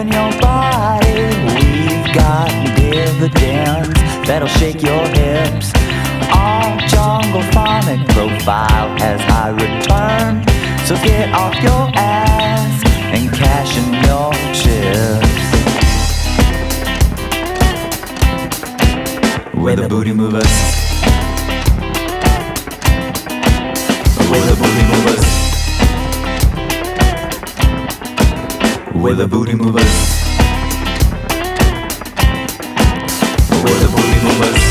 Your body, we've got dividends that'll shake your hips. Our jungle farming profile has high return, so get off your ass and cash in your chips. We're the booty movers. We're the booty movers. We're the booty movers. We're the booty movers.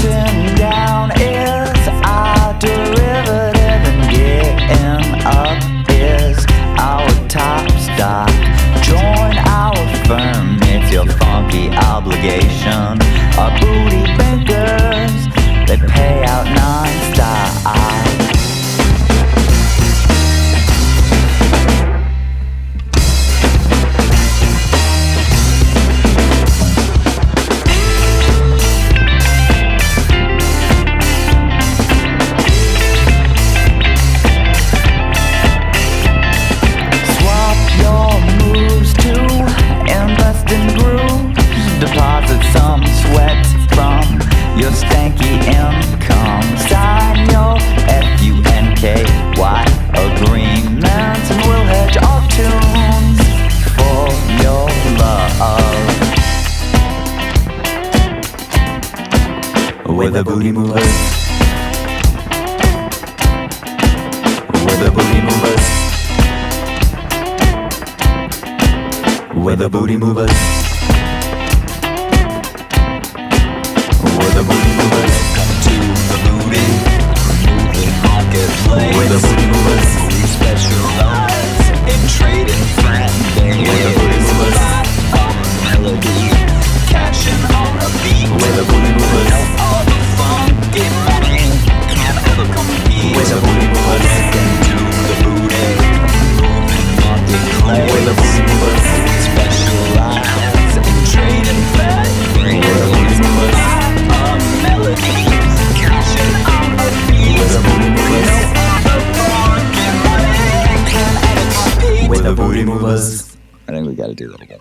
Getting down is our derivative, and getting up is our top stock. Join our firm, it's your funky obligation. Our booty bankers, they pay out non-stop. Swap your moves to invest in grooves. Deposit some sweat from your stanky income. Sign your FUNKY agreements, and we'll hedge our tunes for your love. We're the booty movers. We're the booty movers. We're the booty movers. We're the booty movers. Come to the booty moving marketplace. We're the booty movers. We specialize in trading fat days. We're the booty movers. On melody, cashing on a beat. We're the booty movers. All the funky money can't ever compete. We're the booty movers. Into the booty moving marketplace. We're the booty movers. We specialize in trading fat days. We're the booty movers. With the booty movers. I think we gotta do that again.